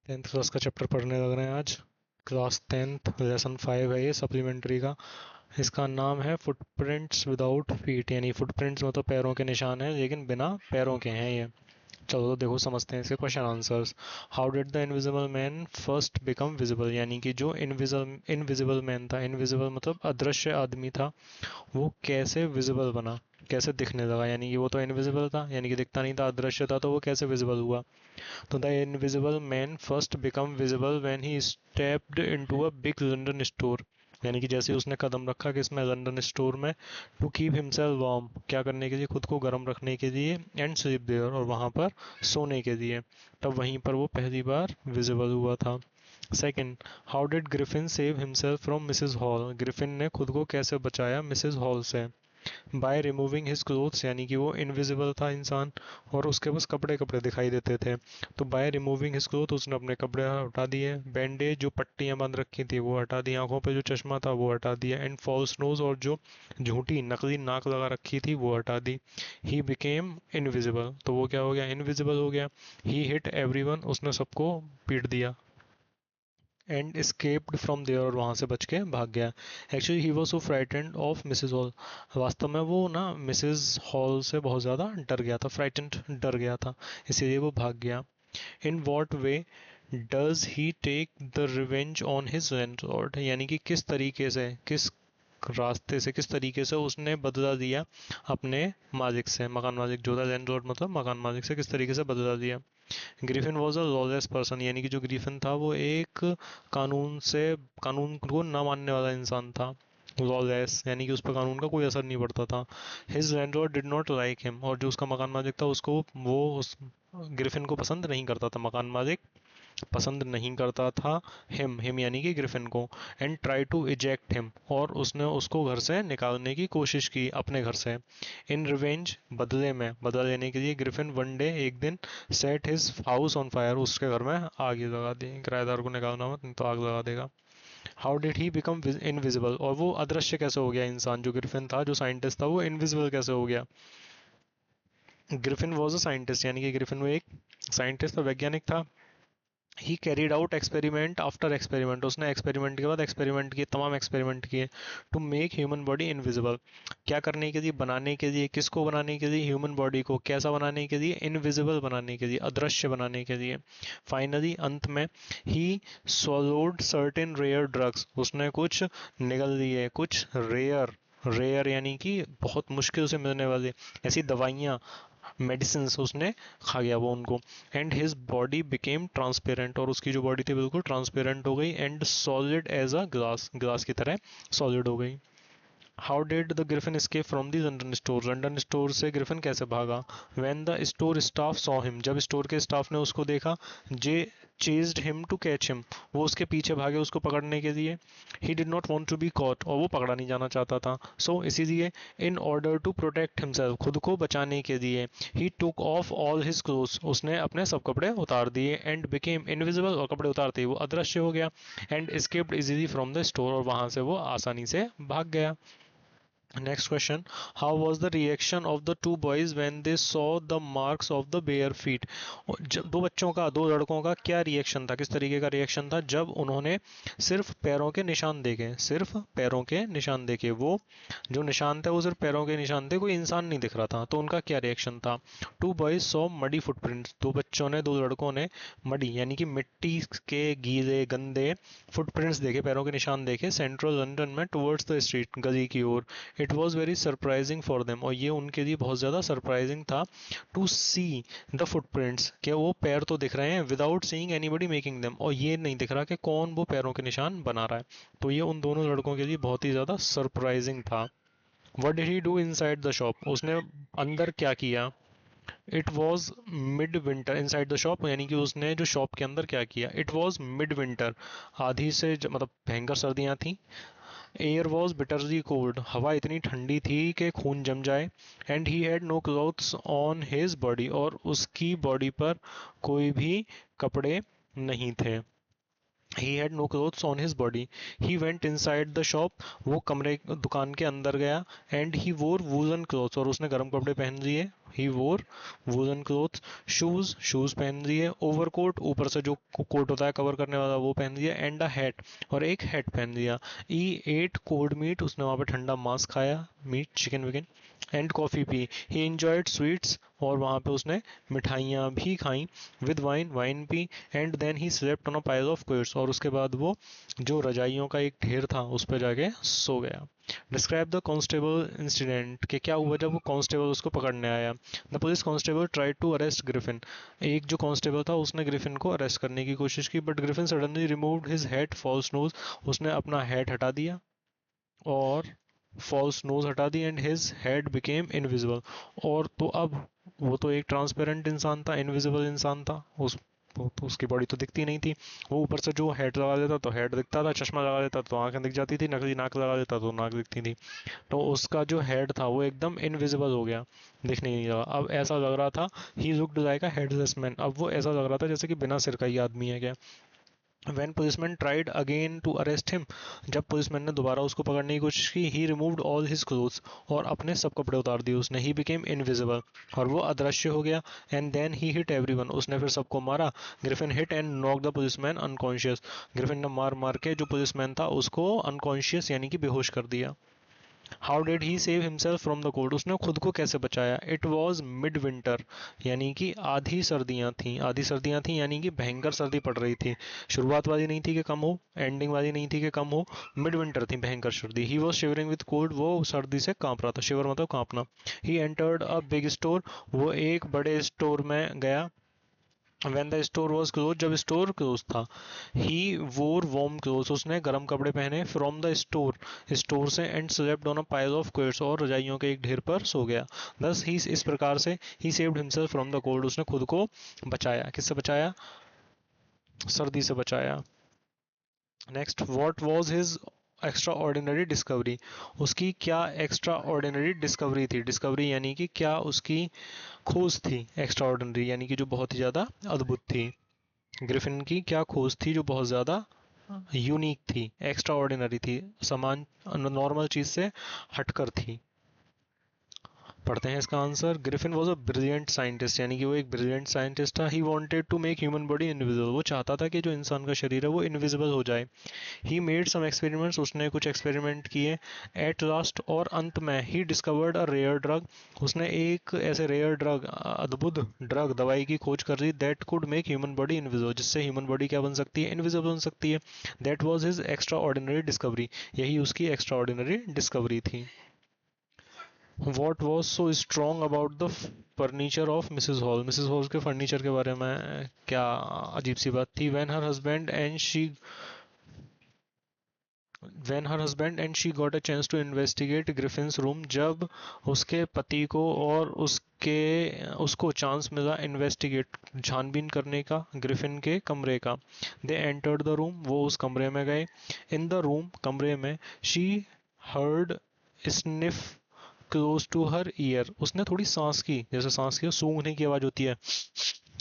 10th class का chapter पढ़ने लग रहे हैं आज। क्लास 10th लेसन 5 है ये सप्लीमेंट्री का। इसका नाम है फुटप्रिंट्स विदाउट फीट, यानी फुटप्रिंट्स मतलब पैरों के निशान है लेकिन बिना पैरों के हैं ये। चलो तो देखो समझते हैं इसके question answers. How did the invisible man first become visible, यानी कि जो इनविजिबल मैन था, इनविजिबल मतलब अदृश्य आदमी था, वो कैसे विजिबल बना, कैसे दिखने लगा। यानी कि वो तो इनविजिबल था, यानी कि दिखता नहीं था, अदृश्य था, तो वो कैसे विजिबल हुआ। तो the invisible man first become visible when he stepped into a big London store, यानी कि जैसे उसने कदम रखा कि इसमें लंदन स्टोर में, टू कीप हिमसेल्फ वार्म, क्या करने के लिए, खुद को गर्म रखने के लिए, एंड स्लीप देयर, और वहां पर सोने के लिए, तब वहीं पर वो पहली बार विजिबल हुआ था। Second, how did Griffin save himself from Mrs hall, Griffin ने खुद को कैसे बचाया मिसेस हॉल से। बाय रिमूविंग हिज क्लोथ्स, यानी कि वो इनविजिबल था इंसान और उसके बस कपड़े कपड़े दिखाई देते थे, तो बाय रिमूविंग हिज क्लोथ उसने अपने कपड़े हटा दिए। बैंडेज, जो पट्टियां बांध रखी थी वो हटा दी, आंखों पे जो चश्मा था वो हटा दिया, एंड फॉल्स नोज, और जो झूठी नकली नाक लगा रखी थी वो हटा दी। ही बिकेम इनविजिबल, तो वो क्या हो गया, इनविजिबल हो गया। ही हिट एवरीवन, उसने सबको पीट दिया। एंड escaped फ्रॉम देयर, और वहां से बच के भाग गया। Actually he was so frightened of Mrs Hall, वास्तव में वो ना मिसेज हॉल से बहुत ज़्यादा डर गया था, फ्राइटेंड, डर गया था, इसीलिए वो भाग गया। In what way does he take the revenge on his landlord, यानी कि किस तरीके से, किस रास्ते से, किस तरीके से उसने बदला दिया अपने मालिक से, मकान मालिक जो था, लैंडलॉर्ड मतलब मकान मालिक से किस तरीके से बदला दिया। Griffin was a lawless person, यानी कि जो ग्रिफिन था वो एक कानून को न मानने वाला इंसान था। लॉलेस यानी कि उस पर कानून का कोई असर नहीं पड़ता था। His landlord did not like him, और जो उसका मकान मालिक था उसको वो उस ग्रिफिन को पसंद नहीं करता था, मकान मालिक पसंद नहीं करता था हिम, हिम यानी कि ग्रिफिन को। And try to eject him, और उसने उसको घर से निकालने की कोशिश की, अपने घर से। इन रिवेंज, बदले में, बदला लेने के लिए, ग्रिफिन वन डे, एक दिन, set his house on fire, उसके घर में आग लगा दी, किराएदार को निकालना मत नहीं तो आग लगा देगा। How did he become invisible, और वो अदृश्य कैसे हो गया इंसान, जो ग्रिफिन था, जो साइंटिस्ट था, वो इनविजिबल कैसे हो गया। ग्रिफिन वॉज अ साइंटिस्ट, यानी कि ग्रिफिन वो एक साइंटिस्ट था, वैज्ञानिक था। He carried out experiment after experiment, उसने एक्सपेरिमेंट के बाद एक्सपेरिमेंट किए, तमाम एक्सपेरिमेंट किए, to make human body invisible, क्या करने के लिए, बनाने के लिए, किसको बनाने के लिए, ह्यूमन बॉडी को कैसा बनाने के लिए, इनविजिबल बनाने के लिए, अदृश्य बनाने के लिए। फाइनली अंत में, ही swallowed सर्टेन रेयर ड्रग्स, उसने कुछ निगल लिए, कुछ रेयर, रेयर यानी कि बहुत मुश्किल से मिलने वाली ऐसी दवाइयाँ, मेडिसिन उसने खा गया वो उनको। And his body became transparent, और उसकी जो बॉडी थी बिल्कुल ट्रांसपेरेंट हो गई, and solid as a glass, glass की तरह सॉलिड हो गई। How did the Griffin escape from the London store, London store से ग्रिफिन कैसे भागा। When the store staff saw him, जब स्टोर के स्टाफ ने उसको देखा, they chased him to catch him, वो उसके पीछे भागे उसको पकड़ने के लिए। He did not want to be caught, और वो पकड़ा नहीं जाना चाहता था, सो इसीलिए, in order to protect himself, खुद को बचाने के लिए, he took off all his clothes, उसने अपने सब कपड़े उतार दिए, एंड बिकेम इनविजिबल, और कपड़े उतारते ही वो अदृश्य हो गया। And escaped easily from the store, और वहां से वो आसानी से भाग गया। Next question. How was the reaction of the two boys when they saw the marks of the bare feet? दो बच्चों का, दो लड़कों का क्या रिएक्शन था, किस तरीके का रिएक्शन था जब उन्होंने सिर्फ पैरों के निशान देखे, सिर्फ पैरों के निशान देखे, वो जो निशान थे वो सिर्फ पैरों के निशान थे, कोई इंसान नहीं दिख रहा था, तो उनका क्या रिएक्शन था। Two boys saw muddy footprints, दो बच्चों ने, दो लड़कों ने मडी यानी कि मिट्टी के गीले गंदे फुटप्रिंट्स देखे, पैरों के निशान देखे, सेंट्रल लंदन में टुवर्ड्स द स्ट्रीट, गली की ओर। It was very surprising for them, और ये उनके लिए बहुत ज़्यादा सरप्राइजिंग था, टू सी द फुटप्रिंट्स, कि वो पैर तो दिख रहे हैं, without seeing anybody making them, और ये नहीं दिख रहा कि कौन वो पैरों के निशान बना रहा है, तो ये उन दोनों लड़कों के लिए बहुत ही ज़्यादा सरप्राइजिंग था। What did he do in side the shop, उसने अंदर क्या किया। It was mid winter in side the shop, यानी कि उसने जो शॉप के अंदर क्या किया। इट वॉज मिड विंटर, आधी से मतलब भयंकर सर्दियाँ थी। एयर वॉज बिटरली कोल्ड, हवा इतनी ठंडी थी कि खून जम जाए। And he had no clothes on his body, और उसकी बॉडी पर कोई भी कपड़े नहीं थे। He had no clothes on his body. He went inside the shop. वो कमरे दुकान के अंदर गया. And he wore woolen clothes. और उसने गर्म कपड़े पहन लिए. He wore woolen clothes. Shoes पहन लिए. Overcoat ऊपर से जो कोट होता है कवर करने वाला वो पहन लिया. And a hat. और एक हैट पहन लिया. He ate cold meat. उसने वहाँ पे ठंडा मांस खाया. मीट चिकन विकन. एंड कॉफ़ी पी. He enjoyed sweets. और वहाँ पे उसने मिठाइयाँ भी खाई. विद वाइन पी. And then he slept on a pile of quilts. और उसके बाद वो जो रजाइयों का एक ढेर था उस पर जाके सो गया. डिस्क्राइब द कॉन्स्टेबल इंसिडेंट कि क्या हुआ जब वो कांस्टेबल उसको पकड़ने आया. The police constable tried to arrest Griffin. एक जो कांस्टेबल था उसने ग्रिफिन को अरेस्ट करने की कोशिश की. But Griffin suddenly removed his head false nose. उसने अपना हेड हटा दिया और फॉल्स नोज हटा दी. And his head became invisible. और तो अब वो तो एक ट्रांसपेरेंट इंसान था, इनविजिबल इंसान था. तो उसकी बॉडी तो दिखती नहीं थी. वो ऊपर से जो हेड लगा लेता तो हेड दिखता था, चश्मा लगा लेता तो आंखें दिख जाती थी, नकली नाक लगा लेता तो नाक दिखती थी. तो उसका जो हेड था वो एकदम इनविजिबल हो गया, दिखने नहीं लगा. अब ऐसा लग रहा था he looked like a headless man. अब वो ऐसा लग रहा था जैसे कि बिना सिर का ही आदमी है क्या. When policemen tried again to arrest him, जब पुलिसमैन ने दोबारा उसको पकड़ने की कोशिश की, he removed all his clothes. और अपने सब कपड़े उतार दिए उसने. He became invisible. और वो अदृश्य हो गया. And then he hit everyone. उसने फिर सबको मारा. Griffin hit and knocked the policeman unconscious. Griffin ने मार मार के जो पुलिसमैन था उसको unconscious यानी कि बेहोश कर दिया. How did he save himself from the cold. उसने खुद को कैसे बचाया. इट वॉज मिड विंटर यानी कि आधी सर्दियाँ थी यानी कि भयंकर सर्दी पड़ रही थी. शुरुआत वाली नहीं थी कि कम हो, एंडिंग वाली नहीं थी कि कम हो. मिड विंटर थी, भयंकर सर्दी. He was shivering with cold. वो सर्दी से कांप रहा था. शिवर मतलब कांपना. He entered a big store. वो एक बड़े स्टोर में गया. When the store was closed, जब स्टोर क्लोज था. He wore warm clothes. उसने गर्म कपड़े पहने. From the store, स्टोर से. And slept on a pile of quilts. और रजाइयों के एक ढेर पर सो गया. Thus he, इस प्रकार से he saved himself from the cold. उसने खुद को बचाया. किससे बचाया. सर्दी से बचाया. Next, what was his extraordinary discovery. उसकी क्या एक्स्ट्रा ऑर्डिनरी डिस्कवरी थी. डिस्कवरी यानी कि क्या उसकी खोज थी. एक्स्ट्रा ऑर्डिनरी यानी कि जो बहुत ही ज़्यादा अद्भुत थी. ग्रिफिन की क्या खोज थी जो बहुत ज़्यादा यूनिक थी, एक्स्ट्रा ऑर्डिनरी थी, समान नॉर्मल चीज़ से हटकर थी. पढ़ते हैं इसका answer. Griffin was a brilliant scientist यानी कि वो एक ब्रिलियंट साइंटिस्ट था. He wanted to make human body invisible. वो चाहता था कि जो इंसान का शरीर है वो इनविजिबल हो जाए. He made some experiments. उसने कुछ एक्सपेरिमेंट किए. एट लास्ट और अंत में he discovered a rare drug. उसने एक ऐसे रेयर ड्रग, अद्भुत ड्रग, दवाई की खोज कर दी. That could make human body invisible. जिससे ह्यूमन बॉडी क्या बन सकती है, इनविजिबल बन सकती है. That was his extraordinary discovery. यही उसकी एक्स्ट्रा ऑर्डिनरी डिस्कवरी थी. What was so strong about the furniture of Mrs Hall. Mrs Hall के फर्नीचर के बारे में क्या अजीब सी बात थी. when her husband and she got a chance to investigate Griffin's room. जब उसके पति को और उसको चांस मिला इन्वेस्टिगेट, छानबीन करने का ग्रिफिन के कमरे का. They entered the room. वो उस कमरे में गए. इन द रूम, कमरे में. She heard sniff close to her ear. उसने थोड़ी सांस की, जैसे सांस की सूंघने की आवाज होती है,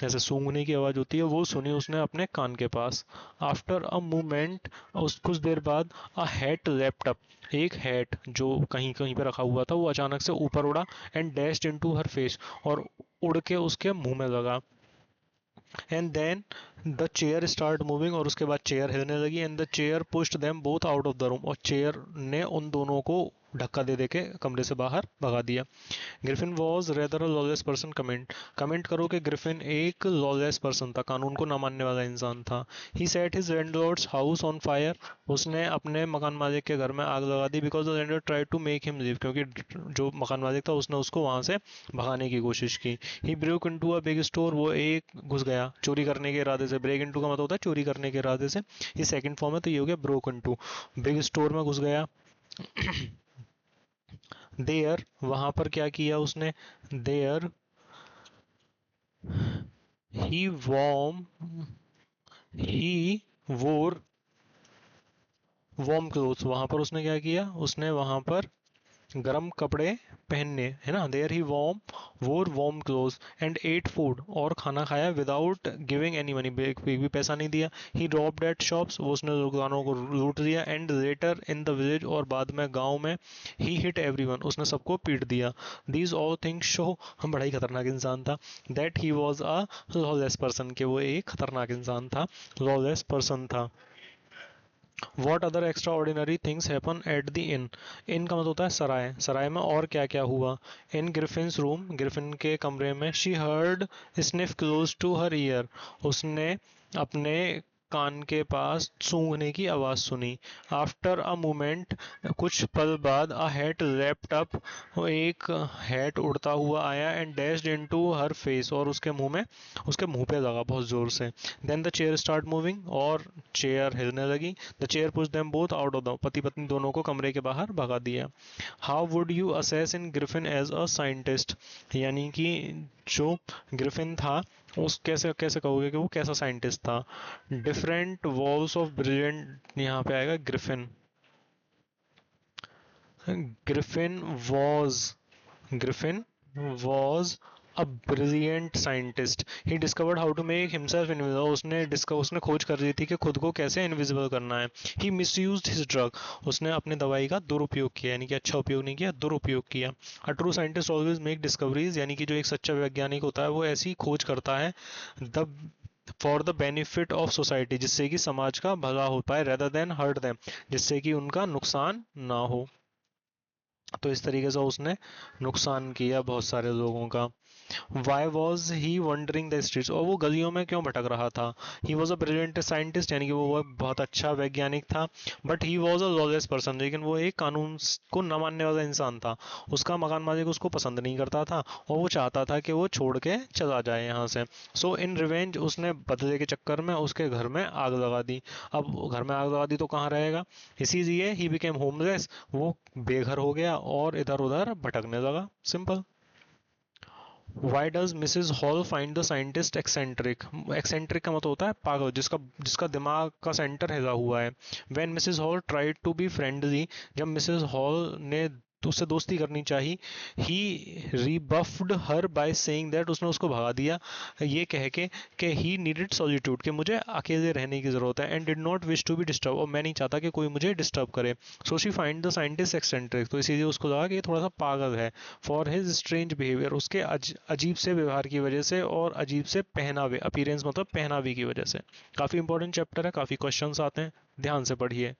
ऐसे सूंघने की आवाज होती है, वो सुनी उसने अपने कान के पास. आफ्टर अ मोमेंट, उस कुछ देर बाद. A hat left up. एक हैट जो कहीं कहीं पे रखा हुआ था वो अचानक से ऊपर उड़ा. And dashed into her face. और उड़ के उसके मुंह में लगा. And then the chair start moving. और उसके बाद चेयर हिलने लगी. And the chair pushed them both out of the room. और चेयर ने उन दोनों को धक्का दे दे के कमरे से बाहर भगा दिया. Griffin was rather a lawless person. Comment करो कि ग्रिफिन एक लॉलेस पर्सन था, कानून को ना मानने वाला इंसान था. He set his landlord's house on fire. उसने अपने मकान मालिक के घर में आग लगा दी. Because the landlord tried to make him leave. क्योंकि जो मकान मालिक था उसने उसको वहां से भगाने की कोशिश की. He break into a big store. वो एक घुस गया चोरी करने के इरादे से. ब्रेक इनटू का मतलब होता है चोरी करने के इरादे से. ये सेकंड फॉर्म है तो ये हो गया ब्रोक इनटू. बिग स्टोर में घुस गया. देयर, वहां पर क्या किया उसने. There he warm he wore warm clothes. वहां पर उसने क्या किया, उसने वहां पर गर्म कपड़े पहनने, है ना, there he wore warm cloth and ate food, और खाना खाया विदाउट गिविंग एनी मनी, भी पैसा नहीं दिया। ही रॉब्ड एट शॉप्स, वो उसने दुकानों को लूट दिया। And later in the village, और बाद में गांव में, ही हिट एवरीवन, उसने सबको पीट दिया। दीज ऑल थिंग्स शो, हम बड़ा ही खतरनाक इंसान था, that he was a lawless person, के वो एक खतरनाक इंसान था, लॉलेस पर्सन था। What other extraordinary things happen at the inn, inn का मतलब होता है सराय, सराय में और क्या क्या हुआ। इन ग्रिफिन्स रूम, ग्रिफिन के कमरे में, she heard sniff close to her ear, उसने अपने कान के पास सूंघने की आवाज सुनी। आफ्टर अ मोमेंट, कुछ पल बाद, अ हैट रैप्ड अप, एक हैट उड़ता हुआ आया, and dashed into her face, और उसके मुंह पे लगा बहुत जोर से। Then the chair start moving, और चेयर हिलने लगी। The chair push them both out of the, पति पत्नी दोनों को कमरे के बाहर भगा दिया। How would you assess in Griffin as a scientist, यानी कि जो ग्रिफिन था उस कैसे कैसे कहोगे कि वो कैसा साइंटिस्ट था। डिफरेंट वॉल्स ऑफ ब्रिलियंट, यहाँ पे आएगा Griffin, Griffin was, Griffin was a brilliant scientist. He discovered how to make himself invisible, उसने खोज कर दी थी कि खुद को कैसे इनविजिबल करना है। ही मिसयूज्ड हिज ड्रग, उसने अपनी दवाई का दुरुपयोग किया, यानी कि अच्छा उपयोग नहीं किया, दुरुपयोग किया। A true scientist always make discoveries, यानी कि जो एक सच्चा वैज्ञानिक होता है वो ऐसी खोज करता है the for the benefit of society, जिससे कि समाज का भला हो पाए, रेदर देन हर्ट देम, जिससे कि उनका नुकसान ना हो। तो इस तरीके से उसने नुकसान किया बहुत सारे लोगों का। Why was he wondering the streets, और वो गलियों में क्यों भटक रहा था। ही वॉज अ ब्रिलियंट साइंटिस्ट, यानी कि वो बहुत अच्छा वैज्ञानिक था। But he was a lawless person, लेकिन वो एक कानून को न मानने वाला इंसान था। उसका मकान मालिक उसको पसंद नहीं करता था, और वो चाहता था कि वो छोड़ के चला जाए यहाँ से। सो इन रिवेंज, उसने बदले के चक्कर में उसके घर में आग लगा दी। अब घर में आग लगा दी तो कहाँ रहेगा, इसीलिए ही बिकेम होमलेस, वो बेघर हो गया और इधर उधर भटकने लगा, simple. Why does Mrs Hall find the scientist eccentric, eccentric का मतलब होता है पागल, जिसका जिसका दिमाग का सेंटर हिला हुआ है। When Mrs Hall tried to be friendly, जब मिसेज हॉल ने उससे दोस्ती करनी चाहिए, he rebuffed her by saying that, उसने उसको भगा दिया ये कह के कि ही नीडेड सॉलिट्यूड, कि मुझे अकेले रहने की ज़रूरत है, and did not wish to be disturb, और मैं नहीं चाहता कि कोई मुझे डिस्टर्ब करे। So she find the scientist eccentric, तो इसीलिए उसको लगा कि ये थोड़ा सा पागल है। फॉर हिज स्ट्रेंज बिहेवियर, उसके अजीब से व्यवहार की वजह से, और अजीब से पहनावे, अपीयरेंस मतलब पहनावे की वजह से। काफ़ी इंपॉर्टेंट चैप्टर है, काफ़ी क्वेश्चंस आते हैं, ध्यान से पढ़िए।